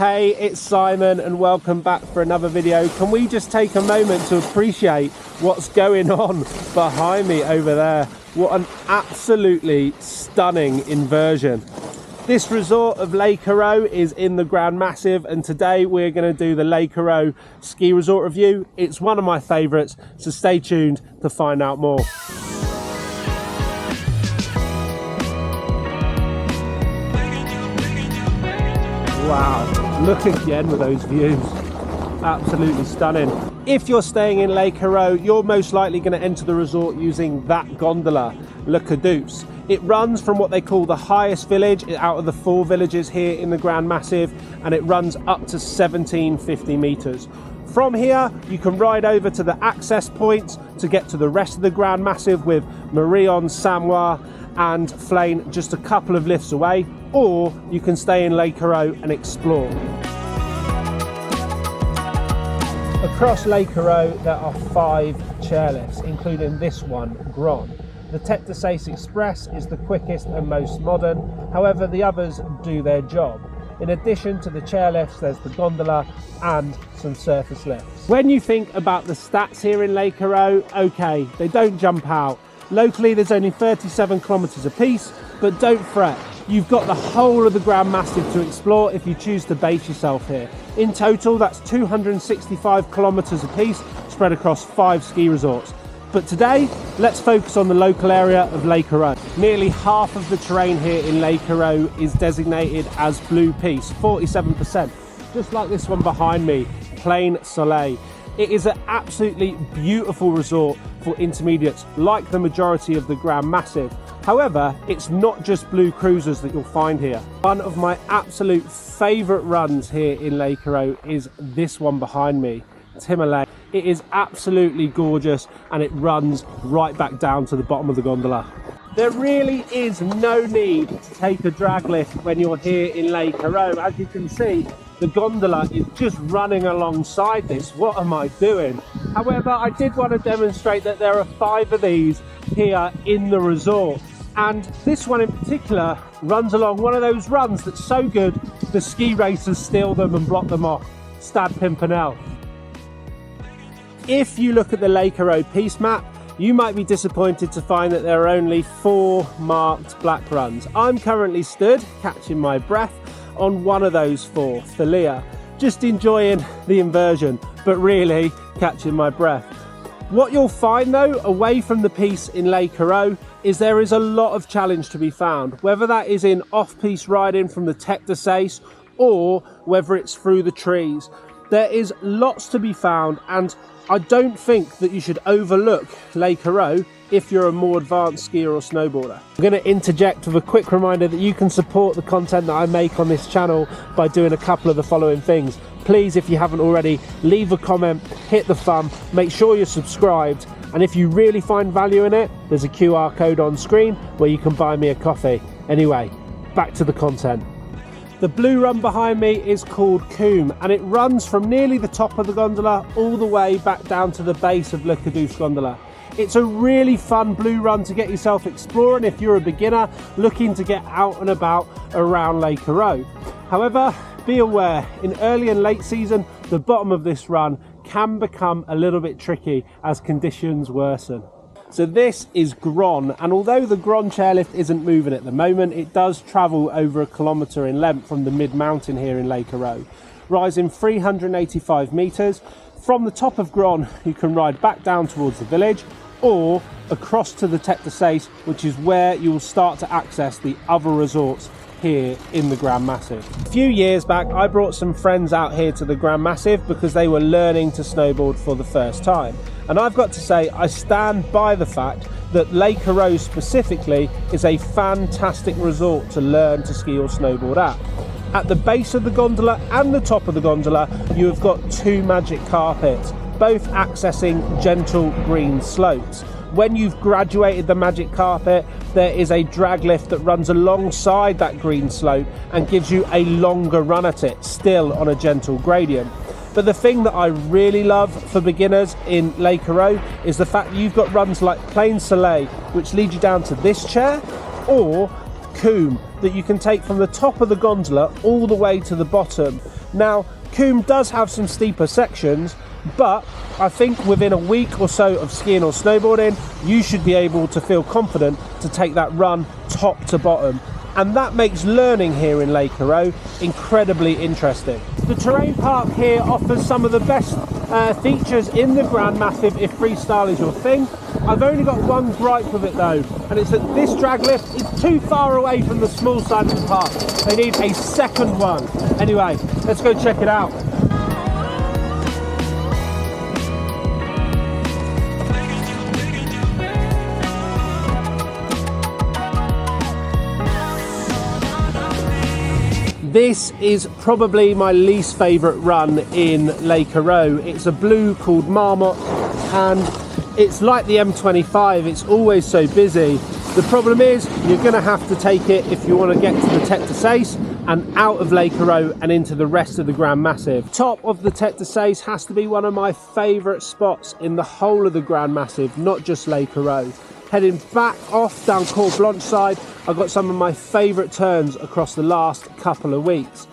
Hey, it's Simon and welcome back for another video. Can we just take a moment to appreciate what's going on behind me over there? What an absolutely stunning inversion. This resort of Les Carroz is in the Grand Massif, and today we're going to do the Les Carroz ski resort review. It's one of my favourites, so stay tuned to find out more. Wow, look again with those views. Absolutely stunning. If you're staying in Les Carroz, you're most likely going to enter the resort using that gondola, Les Carroz. It runs from what they call the highest village out of the 4 villages here in the Grand Massif, and it runs up to 1750 meters. From here, you can ride over to the access points to get to the rest of the Grand Massif with Samoa and Flaine just a couple of lifts away, or you can stay in Les Carroz and explore. Across Les Carroz there are 5 chairlifts, including this one, Grand. The Tête de Sèche Express is the quickest and most modern, however the others do their job. In addition to the chairlifts, there's the gondola and some surface lifts. When you think about the stats here in Les Carroz, okay, they don't jump out. Locally there's only 37 kilometers a piece, but don't fret. You've got the whole of the Grand Massif to explore if you choose to base yourself here. In total, that's 265 kilometers a piece spread across 5 ski resorts. But today, let's focus on the local area of Les Carroz. Nearly half of the terrain here in Les Carroz is designated as blue piste, 47%. Just like this one behind me, Plein Soleil. It is an absolutely beautiful resort for intermediates, like the majority of the Grand Massif. However, it's not just blue cruisers that you'll find here. One of my absolute favourite runs here in Les Carroz is this one behind me, Timmerlane. It is absolutely gorgeous, and it runs right back down to the bottom of the gondola. There really is no need to take a drag lift when you're here in Les Carroz. As you can see, the gondola is just running alongside this. What am I doing? However, I did want to demonstrate that there are 5 of these here in the resort. And this one in particular runs along one of those runs that's so good, the ski racers steal them and block them off. Stade Pimpernel. If you look at the Les Carroz piste map, you might be disappointed to find that there are only 4 marked black runs. I'm currently stood, catching my breath, on one of those 4, Thalia, just enjoying the inversion, but really catching my breath. What you'll find though, away from the piste in Les Carroz, is there is a lot of challenge to be found, whether that is in off-piste riding from the Tête de Sèche or whether it's through the trees. There is lots to be found, and I don't think that you should overlook Les Carroz if you're a more advanced skier or snowboarder. I'm going to interject with a quick reminder that you can support the content that I make on this channel by doing a couple of the following things. Please, if you haven't already, leave a comment, hit the thumb, make sure you're subscribed, and if you really find value in it, there's a QR code on screen where you can buy me a coffee. Anyway, back to the content. The blue run behind me is called Coombe, and it runs from nearly the top of the gondola all the way back down to the base of Les Carroz gondola. It's a really fun blue run to get yourself exploring if you're a beginner looking to get out and about around Les Carroz. However, be aware, in early and late season, the bottom of this run can become a little bit tricky as conditions worsen. So this is Grand, and although the Grand chairlift isn't moving at the moment, it does travel over 1 kilometre in length from the mid-mountain here in Les Carroz, rising 385 metres. From the top of Grand, you can ride back down towards the village or across to the Tête de Sèche, which is where you will start to access the other resorts here in the Grand Massif. A few years back, I brought some friends out here to the Grand Massif because they were learning to snowboard for the first time. And I've got to say, I stand by the fact that Les Carroz specifically is a fantastic resort to learn to ski or snowboard at. At the base of the gondola and the top of the gondola, you have got 2 magic carpets, both accessing gentle green slopes. When you've graduated the magic carpet, there is a drag lift that runs alongside that green slope and gives you a longer run at it, still on a gentle gradient. But the thing that I really love for beginners in Les Carroz is the fact you've got runs like Plein Soleil, which lead you down to this chair, or Coombe that you can take from the top of the gondola all the way to the bottom. Now, Coombe does have some steeper sections, but I think within a week or so of skiing or snowboarding, you should be able to feel confident to take that run top to bottom. And that makes learning here in Les Carroz incredibly interesting. The terrain park here offers some of the best features in the Grand Massif if freestyle is your thing. I've only got one gripe with it though, and it's that this drag lift is too far away from the small side of the park. They need a second one. Anyway, let's go check it out. This is probably my least favourite run in Les Carroz. It's a blue called Marmot, and it's like the M25, it's always so busy. The problem is you're going to have to take it if you want to get to the Tête de Sèche and out of Les Carroz and into the rest of the Grand Massif. Top of the Tête de Sèche has to be one of my favourite spots in the whole of the Grand Massif, not just Les Carroz. Heading back off down Col Blanche side, I've got some of my favourite turns across the last couple of weeks.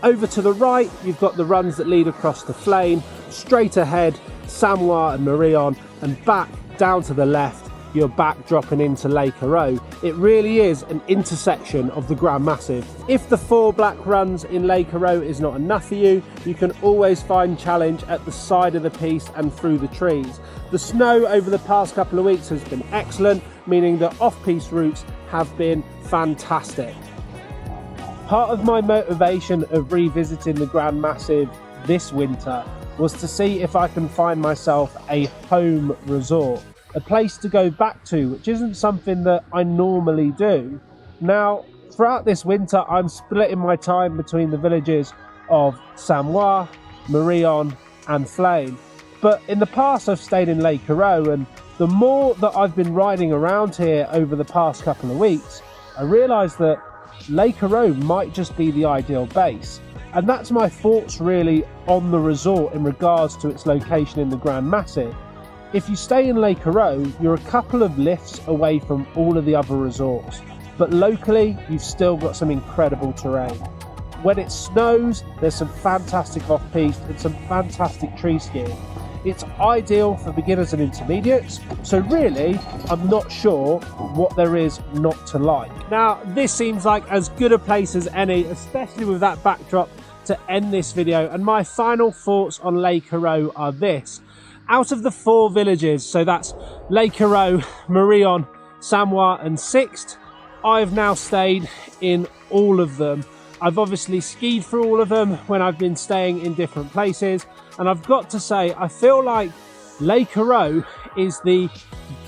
Over to the right, you've got the runs that lead across the Flame, straight ahead, Samois and Marion, and back down to the left, you're back dropping into Les Carroz. It really is an intersection of the Grand Massif. If the 4 black runs in Les Carroz is not enough for you, you can always find challenge at the side of the piste and through the trees. The snow over the past couple of weeks has been excellent, meaning that off-piste routes have been fantastic. Part of my motivation of revisiting the Grand Massif this winter was to see if I can find myself a home resort, a place to go back to, which isn't something that I normally do. Now, throughout this winter, I'm splitting my time between the villages of Samois, Marion and Flame. But in the past, I've stayed in Les Carroz, and the more that I've been riding around here over the past couple of weeks, I realised that Les Carroz might just be the ideal base. And that's my thoughts really on the resort in regards to its location in the Grand Massif. If you stay in Les Carroz, you're a couple of lifts away from all of the other resorts, but locally you've still got some incredible terrain. When it snows, there's some fantastic off-piste and some fantastic tree skiing. It's ideal for beginners and intermediates, so really I'm not sure what there is not to like. Now, this seems like as good a place as any, especially with that backdrop, to end this video, and my final thoughts on Les Carroz are this. Out of the 4 villages, so that's Les Carroz, Marion, Samois and Sixt, I've now stayed in all of them. I've obviously skied through all of them when I've been staying in different places, and I've got to say, I feel like Les Carroz is the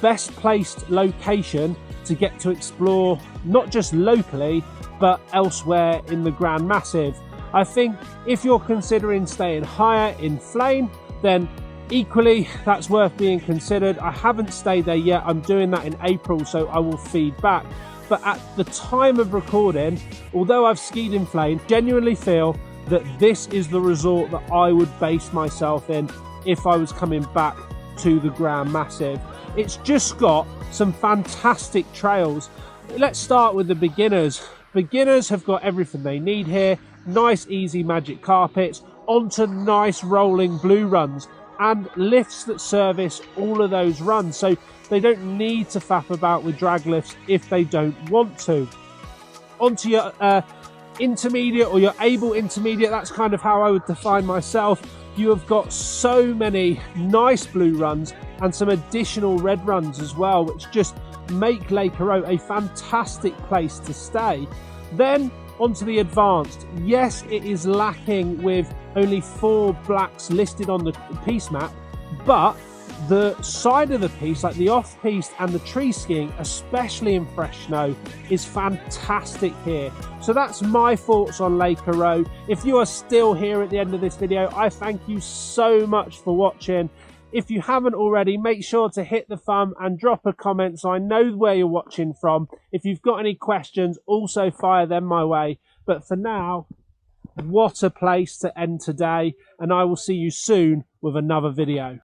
best placed location to get to explore, not just locally, but elsewhere in the Grand Massif. I think if you're considering staying higher in Flame, then equally that's worth being considered. I haven't stayed there yet, I'm doing that in April, so I will feed back. But at the time of recording, although I've skied in Flame, genuinely feel that this is the resort that I would base myself in if I was coming back to the Grand Massif. It's just got some fantastic trails. Let's start with the beginners. Beginners have got everything they need here. Nice easy magic carpets, onto nice rolling blue runs, and lifts that service all of those runs, so they don't need to faff about with drag lifts if they don't want to. Onto your intermediate or your able intermediate, that's kind of how I would define myself. You have got so many nice blue runs and some additional red runs as well, which just make Les Carroz a fantastic place to stay. Then onto the advanced. Yes, it is lacking with only 4 blacks listed on the piste map, but the side of the piste, like the off-piste and the tree skiing, especially in fresh snow, is fantastic here. So that's my thoughts on Les Carroz. If you are still here at the end of this video, I thank you so much for watching. If you haven't already, make sure to hit the thumb and drop a comment so I know where you're watching from. If you've got any questions, also fire them my way. But for now, what a place to end today, and I will see you soon with another video.